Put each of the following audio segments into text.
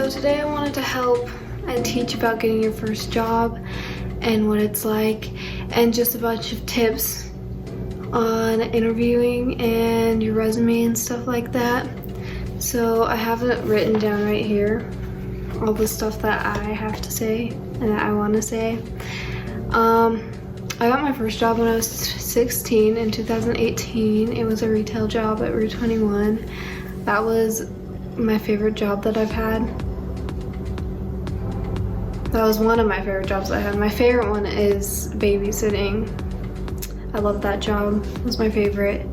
So today I wanted to help and teach about getting your first job and what it's like, and just a bunch of tips on interviewing and your resume and stuff like that. So I have it written down right here, all the stuff that I have to say and that I want to say. I got my first job when I was 16 in 2018. It was a retail job at Rue 21. That was my favorite job that I've had. That was one of my favorite jobs I had. My favorite one is babysitting. I love that job. It was my favorite.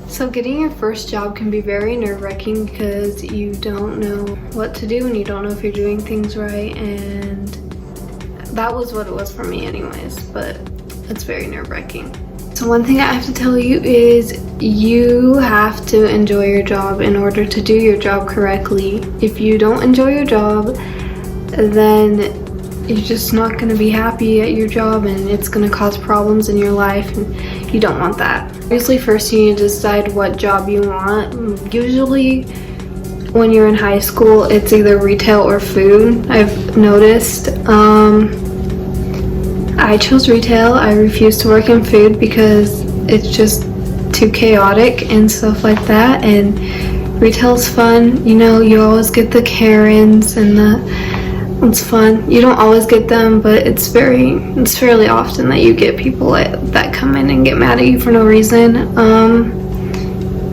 So getting your first job can be very nerve-wracking because you don't know what to do and you don't know if you're doing things right, and that was what it was for me anyways, but it's very nerve-wracking. So one thing I have to tell you is you have to enjoy your job in order to do your job correctly. If you don't enjoy your job, then you're just not going to be happy at your job and it's going to cause problems in your life, and you don't want that. Obviously, first you need to decide what job you want. Usually when you're in high school, it's either retail or food, I've noticed. I chose retail. I refuse to work in food because it's just too chaotic and stuff like that, and retail's fun. You know, you always get the Karens and it's fun. You don't always get them, but it's fairly often that you get people that come in and get mad at you for no reason.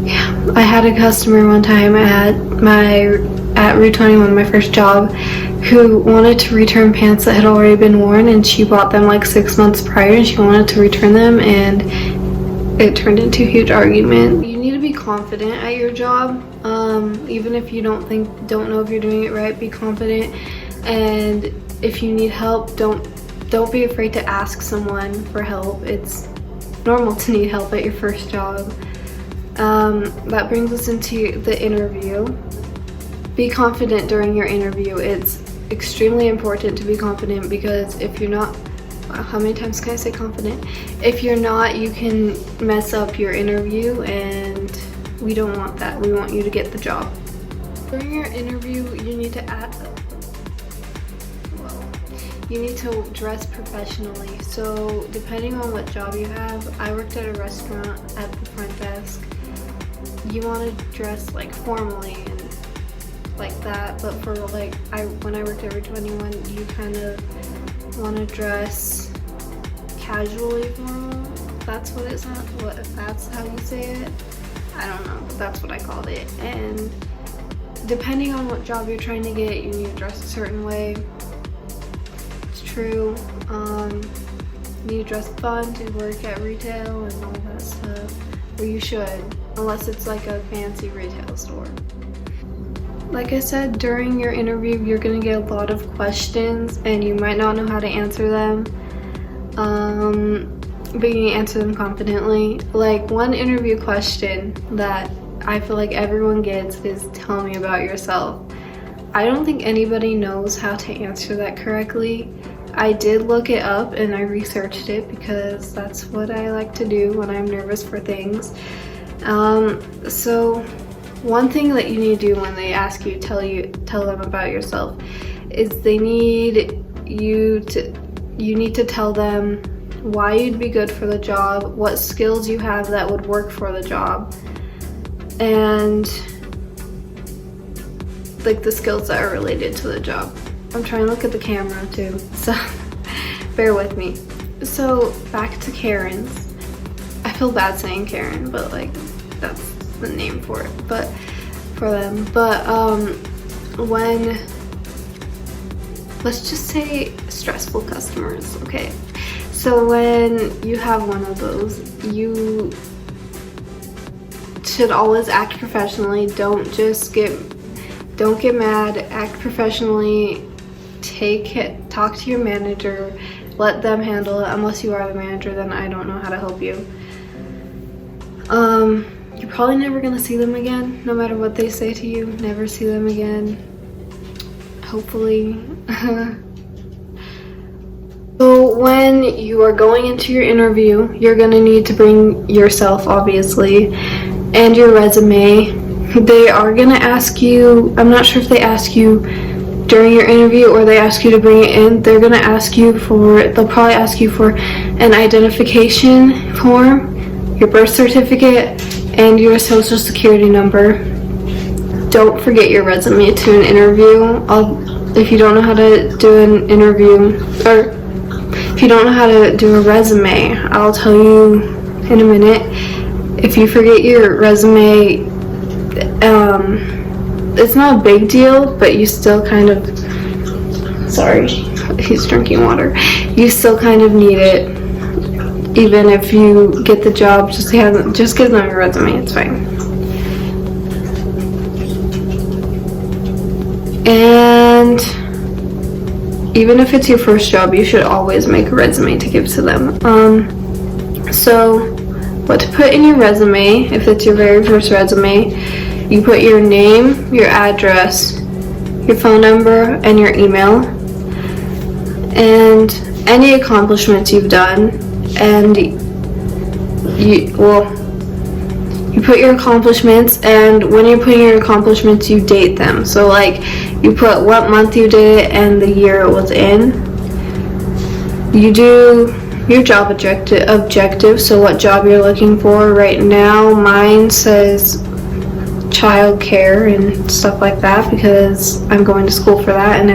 Yeah, I had a customer one time at Rue 21, my first job, who wanted to return pants that had already been worn, and she bought them like 6 months prior and she wanted to return them, and it turned into a huge argument. You need to be confident at your job. Even if you don't know if you're doing it right, be confident. And if you need help, don't be afraid to ask someone for help. It's normal to need help at your first job. That brings us into the interview. Be confident during your interview. It's extremely important to be confident, because if you're not, how many times can I say confident? If you're not, you can mess up your interview, and we don't want that. We want you to get the job. During your interview, you need to dress professionally. So depending on what job you have, I worked at a restaurant at the front desk. You want to dress like formally and like that, but for like when I worked at Rue 21, you kind of want to dress casually formal. That's what it's not. What if that's how you say it? I don't know, but that's what I called it. And depending on what job you're trying to get, you need to dress a certain way. It's true. You need to dress fun to work at retail and all that stuff, or you should, unless it's like a fancy retail store. Like I said, during your interview, you're gonna get a lot of questions and you might not know how to answer them, but you can answer them confidently. Like, one interview question that I feel like everyone gets is, tell me about yourself. I don't think anybody knows how to answer that correctly. I did look it up and I researched it because that's what I like to do when I'm nervous for things. So one thing that you need to do when they ask you, tell them about yourself, is you need to tell them why you'd be good for the job, what skills you have that would work for the job, and like the skills that are related to the job. I'm trying to look at the camera too, so bear with me. So back to Karens. I feel bad saying Karen, but like that's the name for it, but for them. But when, let's just say stressful customers, okay? So when you have one of those, you should always act professionally. Don't get mad, act professionally. Talk to your manager, let them handle it. Unless you are the manager, then I don't know how to help you. You're probably never gonna see them again, no matter what they say to you. Never see them again, hopefully. So when you are going into your interview, you're gonna need to bring yourself, obviously, and your resume. they are gonna ask you, I'm not sure if they ask you during your interview or they ask you to bring it in. They'll probably ask you for an identification form, your birth certificate, and your social security number. Don't forget your resume to an interview. If you don't know how to do an interview, or if you don't know how to do a resume, I'll tell you in a minute. If you forget your resume, it's not a big deal, but you still kind of, sorry, he's drinking water. You still kind of need it. Even if you get the job, just give them your resume, it's fine. And even if it's your first job, you should always make a resume to give to them. So what to put in your resume, if it's your very first resume, you put your name, your address, your phone number, and your email, and any accomplishments you've done, and you put your accomplishments, and when you're putting your accomplishments, you date them. So like, you put what month you did it and the year it was in. You do your job objective, so what job you're looking for. Right now, mine says child care and stuff like that because I'm going to school for that, and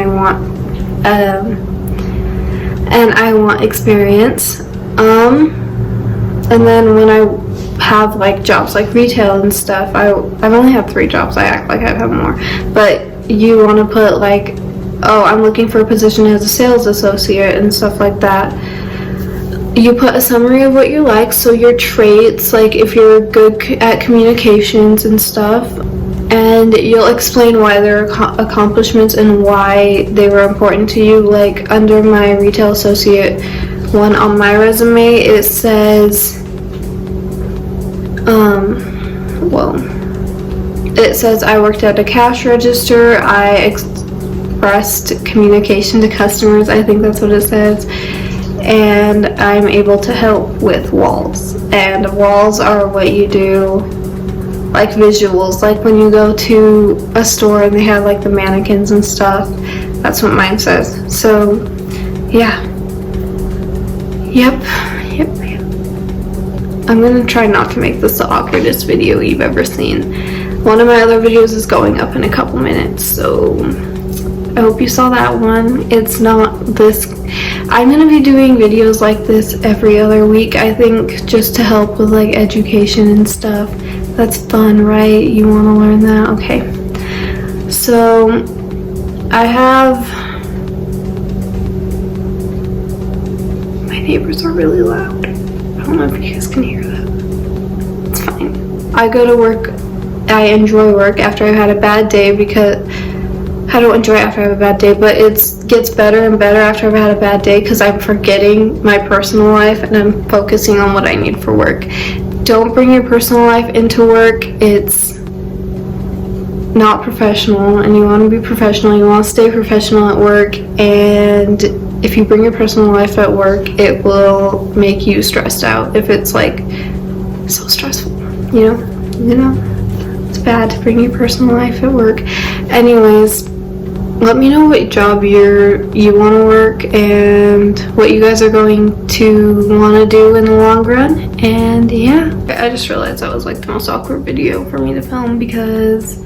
I want experience. And then when I have like jobs like retail and stuff, I've only had 3 jobs. I act like I have more, but you want to put like, oh, I'm looking for a position as a sales associate and stuff like that. You put a summary of what you like, so your traits, like if you're good at communications and stuff, and you'll explain why they're accomplishments and why they were important to you. Like under my retail associate one on my resume, it says, it says I worked at a cash register, I expressed communication to customers, I think that's what it says, and I'm able to help with walls. And walls are what you do, like visuals, like when you go to a store and they have like the mannequins and stuff. That's what mine says. So yeah, yep. I'm gonna try not to make this the awkwardest video you've ever seen. One of my other videos is going up in a couple minutes, so I hope you saw that one. It's not this. I'm gonna be doing videos like this every other week, I think, just to help with like education and stuff. That's fun, right? You want to learn that? Okay. So my neighbors are really loud. I don't know if you guys can hear that. It's fine. I go to work. I enjoy work after I've had a bad day, because I don't enjoy it after I have a bad day, but it gets better and better after I've had a bad day because I'm forgetting my personal life and I'm focusing on what I need for work. Don't bring your personal life into work. It's not professional, and you want to be professional. You want to stay professional at work, and if you bring your personal life at work, it will make you stressed out. If it's like so stressful, you know, it's bad to bring your personal life at work. Anyways, let me know what job you want to work and what you guys are going to want to do in the long run. And yeah, I just realized that was like the most awkward video for me to film because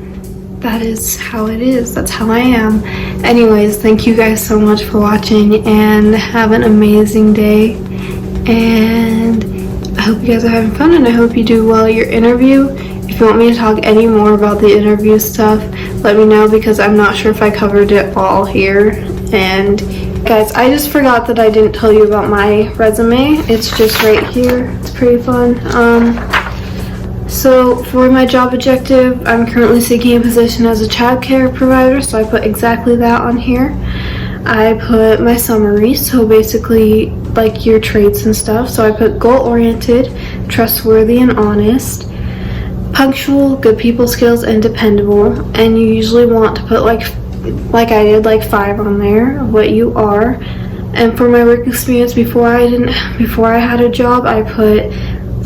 that is how it is. That's how I am. Anyways, thank you guys so much for watching, and have an amazing day. And I hope you guys are having fun, and I hope you do well at your interview. If you want me to talk any more about the interview stuff, let me know, because I'm not sure if I covered it all here. And guys, I just forgot that I didn't tell you about my resume. It's just right here. It's pretty fun. So for my job objective, I'm currently seeking a position as a child care provider, so I put exactly that on here. I put my summary, so basically like your traits and stuff. So I put goal-oriented, trustworthy and honest, punctual, good people skills, and dependable. And you usually want to put like I did, like 5 on there of what you are. And for my work experience before I had a job, I put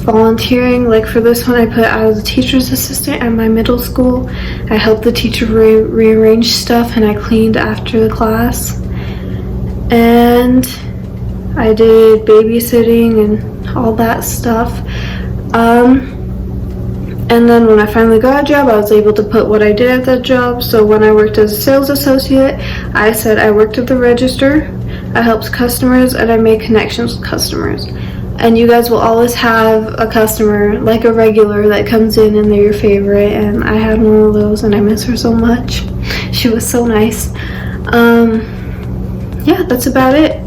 volunteering. Like for this one, I was a teacher's assistant at my middle school. I helped the teacher rearrange stuff, and I cleaned after the class. And I did babysitting and all that stuff. And then when I finally got a job, I was able to put what I did at that job. So when I worked as a sales associate, I said I worked at the register, I helped customers, and I made connections with customers. And you guys will always have a customer, like a regular, that comes in and they're your favorite. And I had one of those, and I miss her so much. She was so nice. Yeah, that's about it.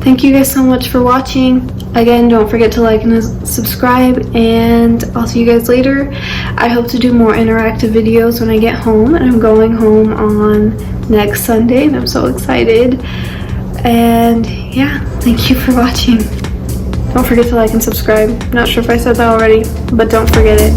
Thank you guys so much for watching. Again, don't forget to like and subscribe, and I'll see you guys later. I hope to do more interactive videos when I get home, and I'm going home on next Sunday, and I'm so excited. And yeah, thank you for watching. Don't forget to like and subscribe. Not sure if I said that already, but don't forget it.